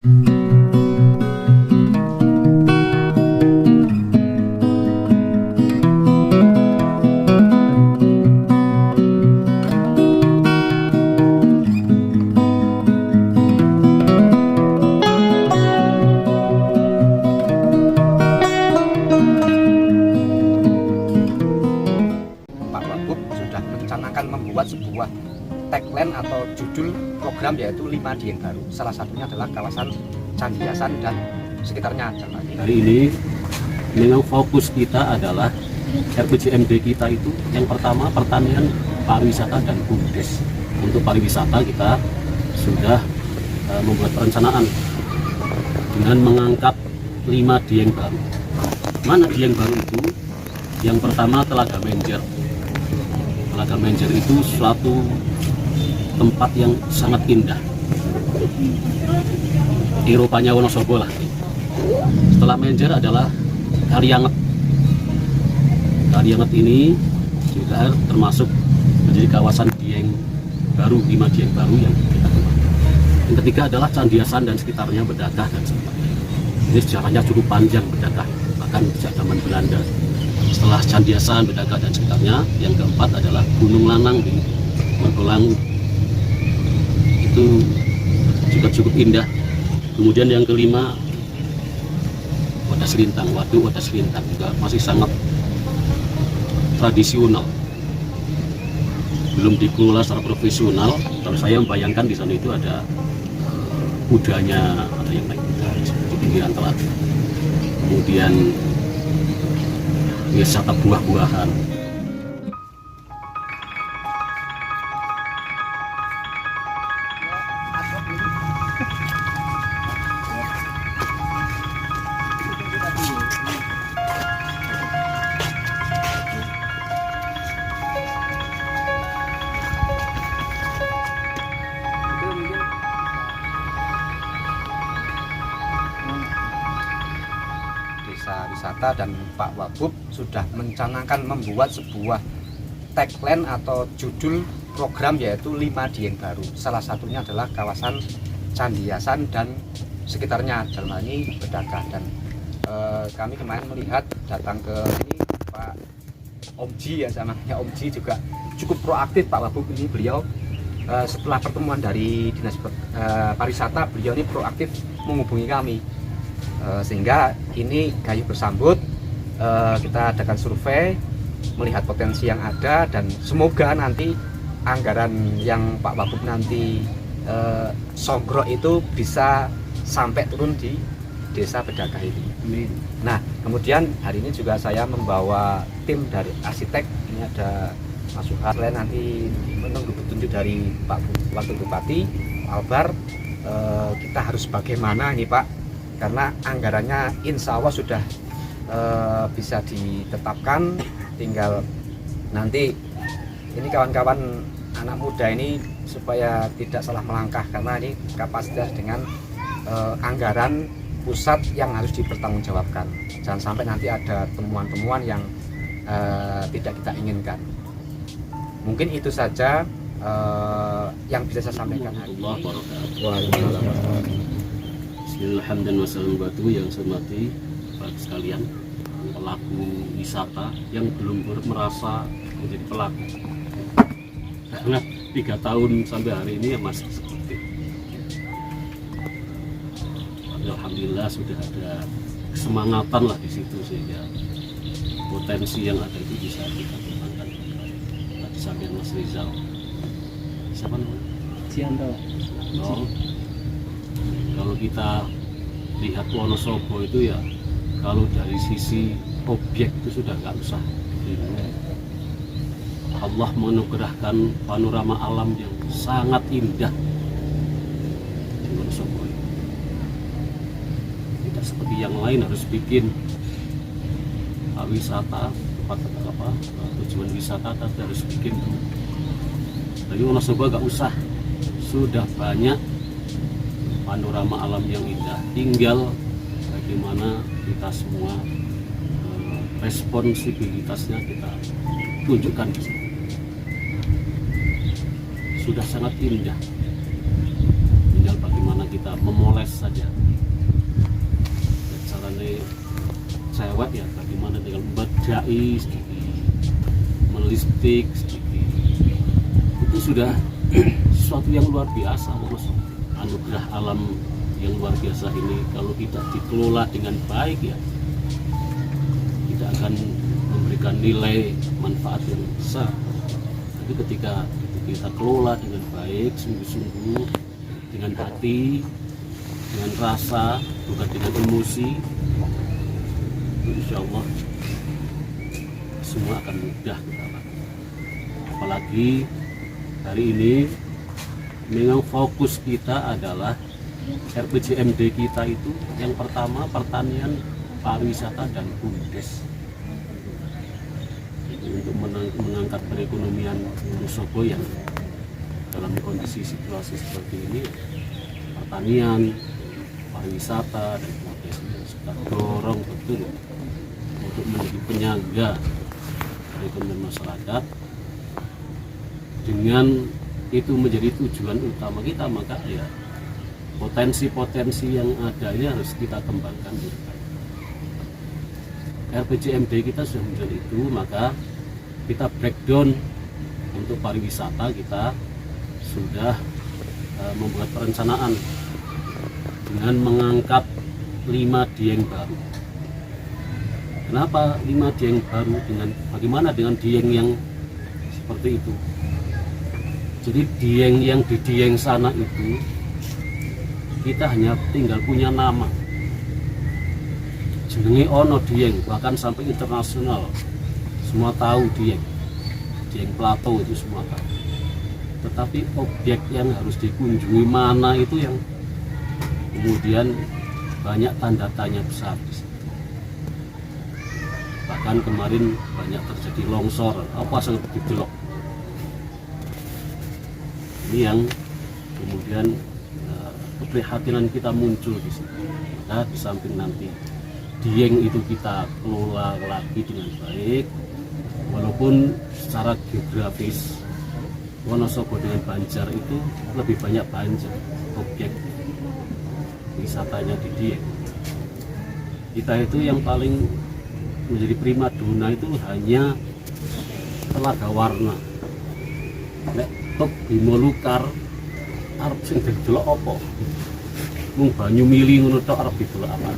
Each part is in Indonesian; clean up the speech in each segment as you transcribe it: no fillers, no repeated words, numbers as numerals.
Membuat sebuah tagline atau judul program yaitu 5 Dieng Baru. Salah satunya adalah kawasan Candi Hasan dan sekitarnya. Hari ini memang fokus kita adalah RPJMD kita itu yang pertama pertanian, pariwisata dan BUMDes. Untuk pariwisata kita sudah membuat perencanaan dengan mengangkat 5 Dieng Baru. Mana Dieng Baru itu? Yang pertama Telaga Menjer. Telaga Menjer itu suatu tempat yang sangat indah. Eropanya Wonosobo lah. Setelah Menjer adalah Kalianget. Kalianget ini juga termasuk menjadi kawasan Dieng Baru, 5 Dieng Baru yang kita kembangkan. Yang ketiga adalah Candi Hasan dan sekitarnya, Bedadah dan sebagainya. Ini sejarahnya cukup panjang Bedadah, bahkan sejak zaman Belanda. Setelah Candi Hasan, Bedadah dan sekitarnya, yang keempat adalah Gunung Lanang di Magelang. Itu juga cukup indah. Kemudian yang kelima Wadah Selintang. Wadah Selintang juga masih sangat tradisional, belum dikelola secara profesional. Kalau saya membayangkan di sana itu ada kudanya, ada yang naik kuda di pinggiran telaga. Kemudian wisata buah-buahan. Desa Wisata dan Pak Wagub sudah mencanangkan membuat sebuah tagline atau judul program yaitu 5 Dieng Baru. Salah satunya adalah kawasan Candi Hasan dan sekitarnya, dalam hal ini Bedadah. Dan kami kemarin melihat datang ke sini Pak Omji, ya namanya Omji, juga cukup proaktif Pak Wagub ini. Beliau setelah pertemuan dari Dinas Pariwisata, beliau ini proaktif menghubungi kami. Sehingga ini kayu bersambut, kita adakan survei melihat potensi yang ada, dan semoga nanti anggaran yang Pak Wagub nanti sogrok itu bisa sampai turun di desa Bedadah ini. Nah, kemudian hari ini juga saya membawa tim dari arsitek. Ini ada Mas Suhar, nanti menunggu petunjuk dari Pak Wakil Bupati Albar. Kita harus bagaimana ini Pak, karena anggarannya insya Allah sudah bisa ditetapkan. Tinggal nanti ini kawan-kawan anak muda ini supaya tidak salah melangkah, karena ini kapasitas dengan anggaran pusat yang harus dipertanggungjawabkan. Jangan sampai nanti ada temuan-temuan yang tidak kita inginkan. Mungkin itu saja yang bisa saya sampaikan hari ini. Bismillahirrahmanirrahim. Yang saya hormati Bapak sekalian, pelaku wisata yang belum merasa menjadi pelaku, karena 3 tahun sampai hari ini ya masih seperti itu. Alhamdulillah sudah ada kesemangatan lah di situ, sehingga potensi yang ada itu bisa kita kembangkan. Tadi sampai Mas Rizal, siapa namanya? Cianto. Oh, kalau kita lihat Wonosobo itu ya, kalau dari sisi objek itu sudah nggak usah. Allah menganugerahkan panorama alam yang sangat indah di Wonosobo ini. Tidak seperti yang lain harus bikin wisata, tempat tujuan wisata, tapi harus bikin. Tapi Wonosobo nggak usah, sudah banyak panorama alam yang indah. Tinggal bagaimana kita semua responsibilitasnya kita tunjukkan di sini. Sudah sangat indah, tinggal bagaimana kita memoles saja. lewat ya bagaimana dengan membadai sedikit, melistik sedikit, itu sudah sesuatu yang luar biasa. Wonosobo, anugerah alam yang luar biasa ini kalau tidak dikelola dengan baik ya tidak akan memberikan nilai manfaat yang besar. Tapi ketika kita kelola dengan baik, sungguh-sungguh, dengan hati, dengan rasa, bukan dengan emosi, insya Allah semua akan mudah kita lakukan. Apalagi hari ini memang fokus kita adalah RPJMD kita itu yang pertama pertanian, pariwisata, dan BUMDes. Untuk mengangkat perekonomian Wonosobo yang dalam kondisi situasi seperti ini, pertanian, pariwisata, dan BUMDes ini harus kita dorong betul untuk menjadi penyangga perekonomian masyarakat. Dengan itu menjadi tujuan utama kita, maka ya potensi-potensi yang ada ini harus kita kembangkan. RPJMD kita sudah menjadi itu, maka kita breakdown untuk pariwisata. Kita sudah membuat perencanaan dengan mengangkat 5 dieng baru. Kenapa 5 dieng baru? Bagaimana dengan dieng yang seperti itu? Jadi dieng yang di dieng sana itu kita hanya tinggal punya nama, jenenge ono dieng, bahkan sampai internasional semua tahu dieng Plato itu semua tahu. Tetapi objek yang harus dikunjungi mana itu yang kemudian banyak tanda tanya besar di situ. Bahkan kemarin banyak terjadi longsor, apa sangat didelok. Ini yang kemudian keprihatinan kita muncul di situ. Maka di samping nanti dieng itu kita kelola lagi dengan baik, walaupun secara geografis Wonosobo dengan Banjar itu lebih banyak Banjar objek wisatanya di dieng. Kita itu yang paling menjadi primadona itu hanya Telaga Warna. Nek tok Bimo Lukar arep sing didelok apa? Mung banyu mili ngono tok arep didelok apa?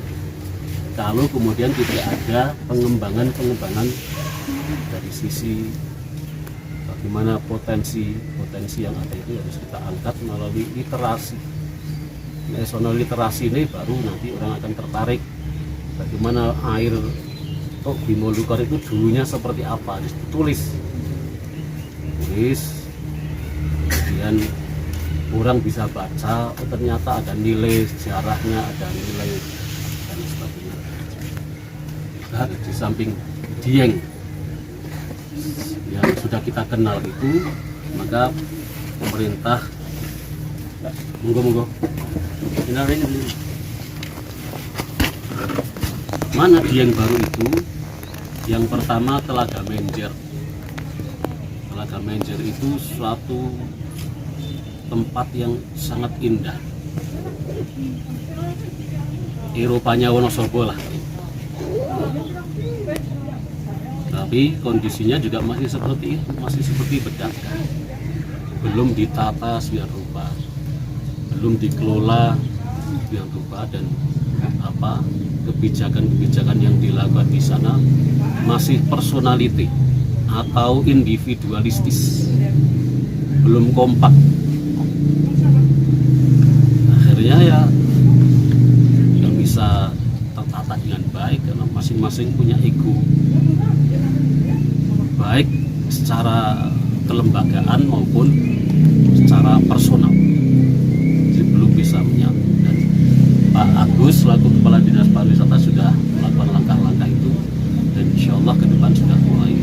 Kalau kemudian tidak ada pengembangan dari sisi bagaimana potensi yang ada itu harus kita angkat melalui literasi. Nasional literasi ini baru nanti orang akan tertarik bagaimana air Tok Bimo Lukar itu dulunya seperti apa, ditulis, kemudian orang bisa baca, oh ternyata ada nilai sejarahnya, ada nilai dan sebagainya. Nah, di samping dieng yang sudah kita kenal itu, maka pemerintah monggo mana dieng baru itu. Yang pertama Telaga Menjer. Telaga Menjer itu suatu tempat yang sangat indah, Eropanya Wonosobo lah. Tapi kondisinya juga masih seperti itu, masih seperti Bedaka, belum ditata sedemikian rupa, belum dikelola sedemikian rupa, dan kebijakan-kebijakan yang dilakukan di sana masih personality atau individualistis, belum kompak. Akhirnya ya nggak bisa tertata dengan baik karena masing-masing punya ego, baik secara kelembagaan maupun secara personal. Jadi belum bisa menyatu. Dan Pak Agus selaku Kepala Dinas Pariwisata sudah melakukan langkah-langkah itu, dan insya Allah ke depan sudah mulai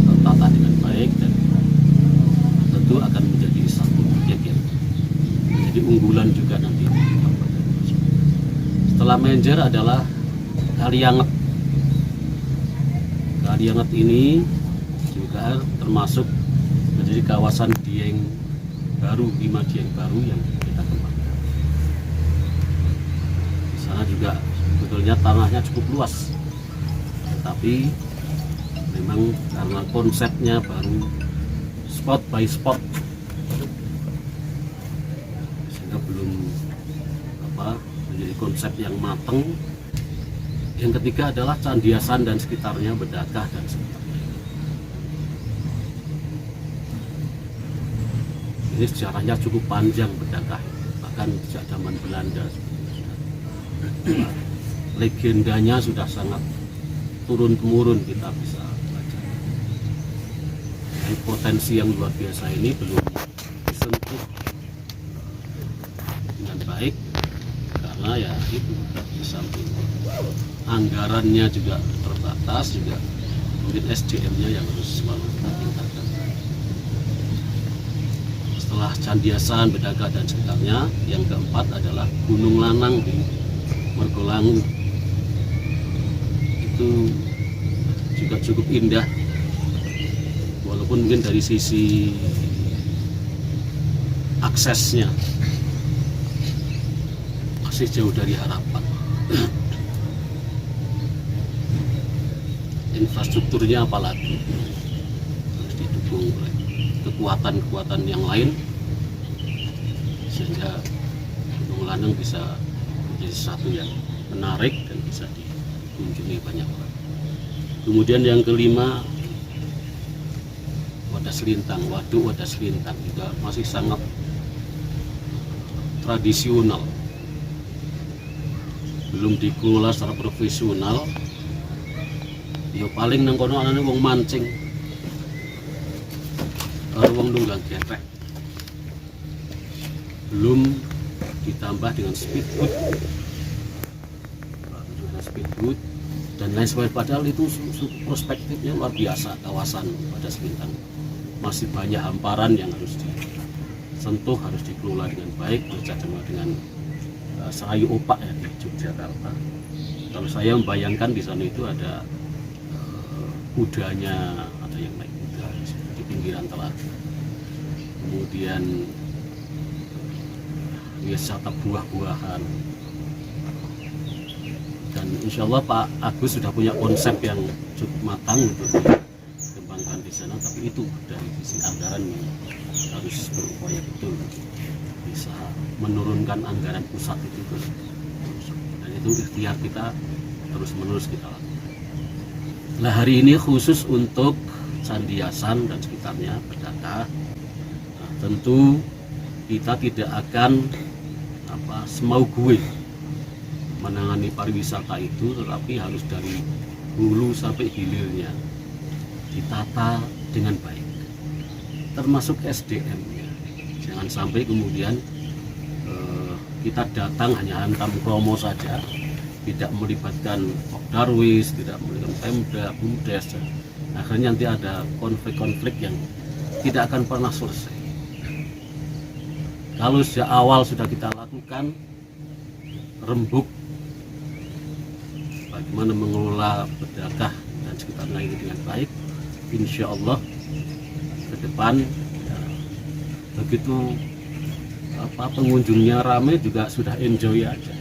tertata dengan baik, dan tentu akan menjadi satu objek yang menjadi unggulan juga nanti. Setelah Menjer adalah Kalianget. Kalianget ini juga termasuk menjadi kawasan dieng baru, 5 dieng baru yang kita kembangkan. Di sana juga sebetulnya tanahnya cukup luas, tetapi memang karena konsepnya baru spot by spot, sehingga belum menjadi konsep yang matang. Yang ketiga adalah Candiasan dan sekitarnya, Bedakah dan sekitarnya. Ini sejarahnya cukup panjang Bedakah, bahkan sejak zaman Belanda. Legendanya sudah sangat turun-temurun, kita bisa baca. Dan potensi yang luar biasa ini belum disentuh dengan baik, karena ya itu di samping anggarannya juga terbatas, juga mungkin SDM-nya yang harus selalu kita tingkatkan. Setelah Candiasan, Bedakah dan sekitarnya, yang keempat adalah Gunung Lanang di Mergolangu. Itu juga cukup indah, walaupun mungkin dari sisi aksesnya masih jauh dari harapan. Infrastrukturnya apalagi harus didukung oleh kekuatan-kekuatan yang lain, sehingga Gunung Lanang bisa menjadi sesuatu yang menarik dan bisa dikunjungi banyak orang. Kemudian yang kelima, Wadas Lintang. Waduk Wadas Lintang juga masih sangat tradisional, belum dikelola secara profesional. Ya paling nang kono anane wong mancing, karo wong nunggang getrek. Belum ditambah dengan speedboat dan lain sebagainya. Padahal itu perspektifnya luar biasa. Kawasan Wadas Lintang masih banyak hamparan yang harus disentuh, harus dikelola dengan baik, bekerjasama dengan Serayu Opak ya di Yogyakarta. Kalau saya membayangkan di sana itu ada kudanya, ada yang naik kuda di pinggiran telaga. Kemudian wisata buah-buahan. Dan insya Allah Pak Agus sudah punya konsep yang cukup matang untuk dikembangkan di sana. Tapi itu dari sisi anggaran yang harus berupaya betul bisa menurunkan anggaran pusat itu. Dan itu ikhtiar kita terus-menerus kita lakukan. Nah, hari ini khusus untuk Candiasan dan sekitarnya, Bedakah. Nah, tentu kita tidak akan semau gue menangani pariwisata itu, tetapi harus dari hulu sampai hilirnya ditata dengan baik, termasuk SDM-nya. Jangan sampai kemudian kita datang hanya hantam promo saja, tidak melibatkan Darwis, tidak melibatkan Pemda, BUMDes. Akhirnya nanti ada konflik-konflik yang tidak akan pernah selesai. Kalau sejak awal sudah kita lakukan rembuk bagaimana mengelola Bedakah dan sekitarnya ini dengan baik, insya Allah ke depan ya, begitu pengunjungnya ramai juga sudah enjoy aja.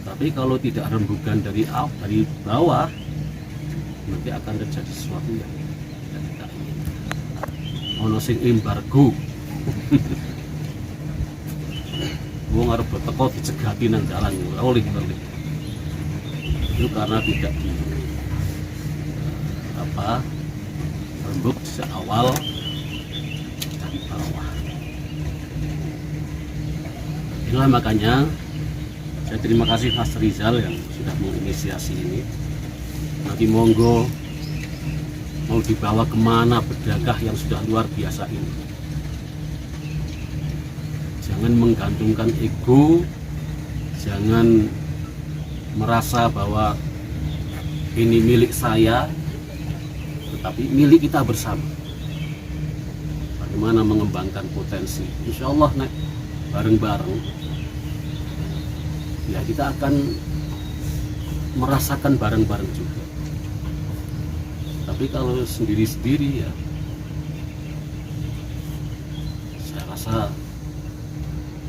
Tapi kalau tidak rembukan dari bawah, nanti akan terjadi sesuatu yang tidak kita inginkan. Ono sing embargo, wong arep teko dicegati nang dalan oleh itu karena tidak di rembuk sejak awal dari bawah. Inilah makanya saya terima kasih Mas Rizal yang sudah menginisiasi ini. Nanti monggo mau dibawa kemana Bedakah yang sudah luar biasa ini. Jangan menggantungkan ego, jangan merasa bahwa ini milik saya, tetapi milik kita bersama. Bagaimana mengembangkan potensi? Insya Allah bareng-bareng ya kita akan merasakan bareng-bareng juga. Tapi kalau sendiri-sendiri ya saya rasa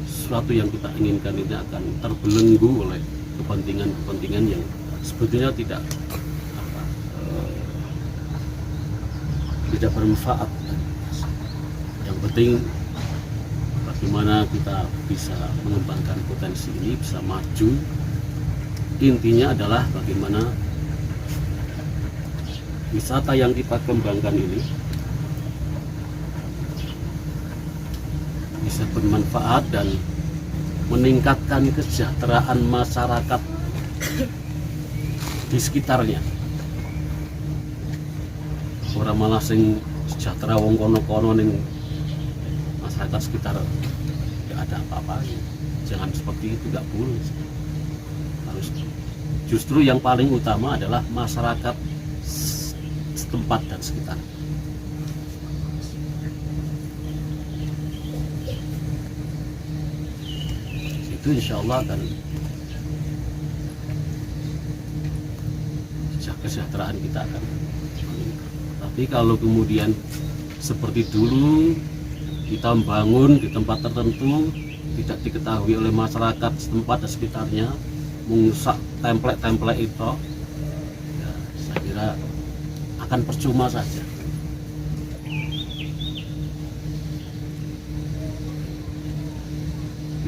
sesuatu yang kita inginkan ini akan terbelenggu oleh kepentingan-kepentingan yang sebetulnya tidak tidak bermanfaat. Yang penting bagaimana kita bisa mengembangkan potensi ini, bisa maju. Intinya adalah bagaimana wisata yang kita kembangkan ini bisa bermanfaat dan meningkatkan kesejahteraan masyarakat di sekitarnya. Orang malah sing sejahtera wong kono-kono ning masyarakat sekitar tidak ada apa-apa. Jangan seperti itu, nggak boleh. Harus justru yang paling utama adalah masyarakat setempat dan sekitar. Itu insya Allah akan kesejahteraan kita akan meningkat. Tapi kalau kemudian seperti dulu kita membangun di tempat tertentu tidak diketahui oleh masyarakat setempat dan sekitarnya, mengusap template-template itu, ya, saya kira akan percuma saja.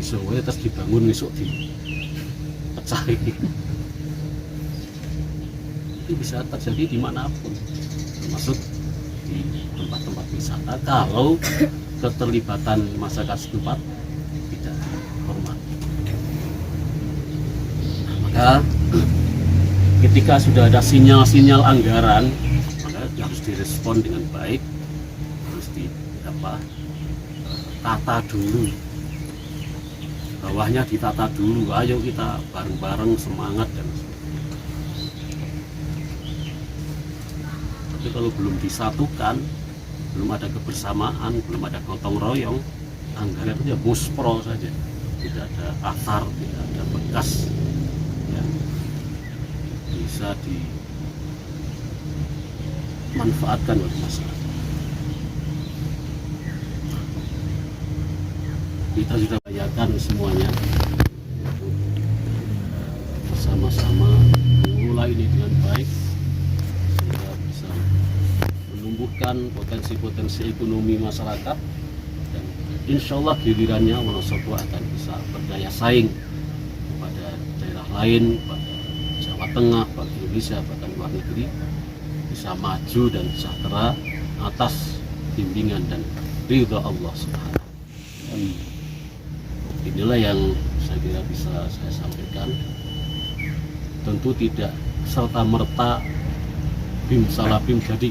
Bisa terus dibangun besok dipecah. Itu bisa terjadi dimanapun, termasuk di tempat-tempat wisata kalau keterlibatan masyarakat setempat tidak dihormati. Nah, maka ketika sudah ada sinyal-sinyal anggaran, maka harus direspon dengan baik, harus tata dulu, bawahnya ditata dulu. Ayo kita bareng-bareng semangat dan kalau belum disatukan, belum ada kebersamaan, belum ada gotong royong, anggaran itu ya muspro saja, tidak ada akar, tidak ada bekas yang bisa dimanfaatkan oleh masyarakat. Kita sudah bayarkan semuanya bersama-sama mengelola ini dengan baik, menumbuhkan potensi-potensi ekonomi masyarakat, dan insya Allah gilirannya Wonosobo akan bisa berdaya saing kepada daerah lain, pada Jawa Tengah, pada Indonesia, bahkan luar negeri, bisa maju dan sejahtera atas bimbingan dan ridha Allah Subhanahu. Inilah yang saya kira bisa saya sampaikan. Tentu tidak serta-merta bim salah bim jadi.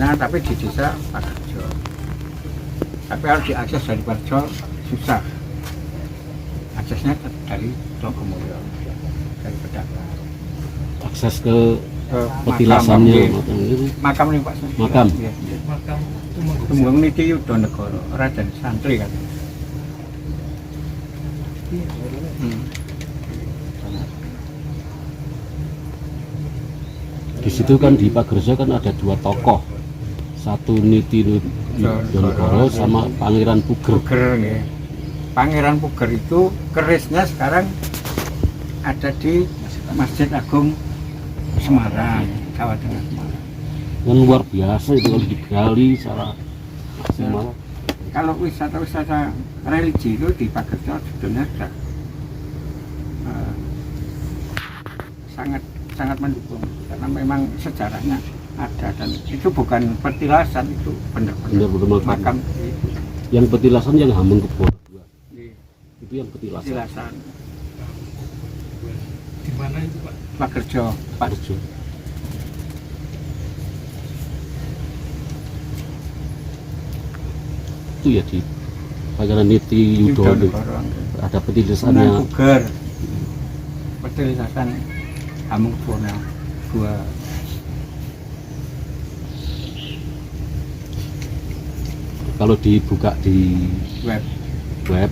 Nah, tapi di desa Pakerjo, tapi harus diakses dari Pakerjo susah, aksesnya dari Jogomulyo, dari pedagang. Akses ke petilasannya, makam nih Pak. Makam. Ya, ya. Tunggung niki Yudonegoro, Raden Santri kan. Di situ kan di Pagerjo kan ada dua tokoh, satu Niti Yudonegoro sama Pangeran Puger. Ya. Pangeran Puger itu kerisnya sekarang ada di Masjid Agung Semarang, Jawa Tengah Semarang. Yang luar biasa itu kalau digali secara maksimal. Kalau wisata-wisata religi itu di Pagerjo sebenarnya sangat mendukung, karena memang sejarahnya ada, dan itu bukan petilasan, itu benar-benar makam itu. Yang petilasan yang Hamengkubwono II. Itu yang petilasan. Di mana itu Pak? Pagerjo. Itu ya di Pangeran Niti Yudonegoro ada petilasannya. Puger. Petilasan Hamengkubwono II. Kalau dibuka di web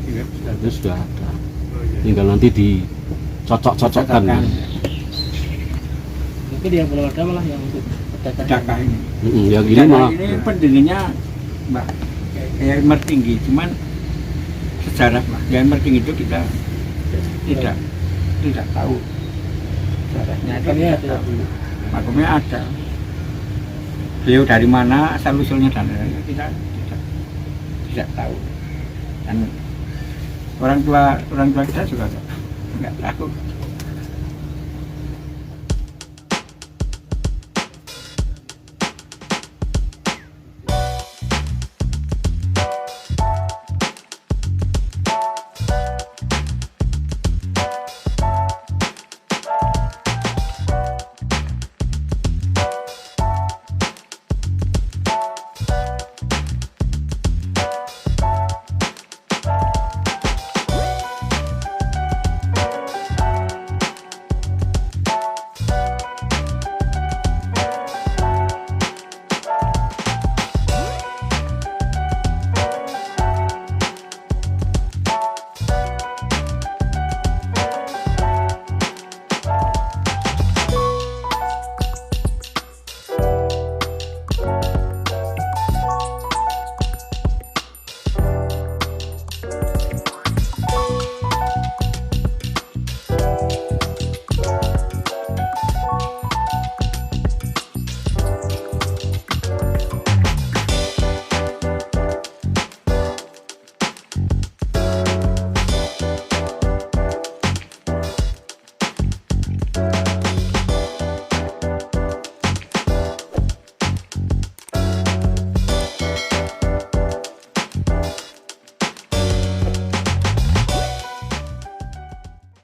itu sudah ada. Tinggal nanti cocok-cocokkan. Mungkin yang belum ada malah yang untuk pedagang. Pedagang ini. Yang ini Pedagang malah ini pendirinya Mbak Kiai Mertinggi, cuman sejarah Mbak Kiai Mertinggi itu kita tidak tahu sejarahnya itu Makamnya tidak ada tahu. dulu. Makamnya ada. Beliau dari mana, asal usulnya dan lain-lain kita tidak tahu. Dan orang tua kita juga nggak tahu.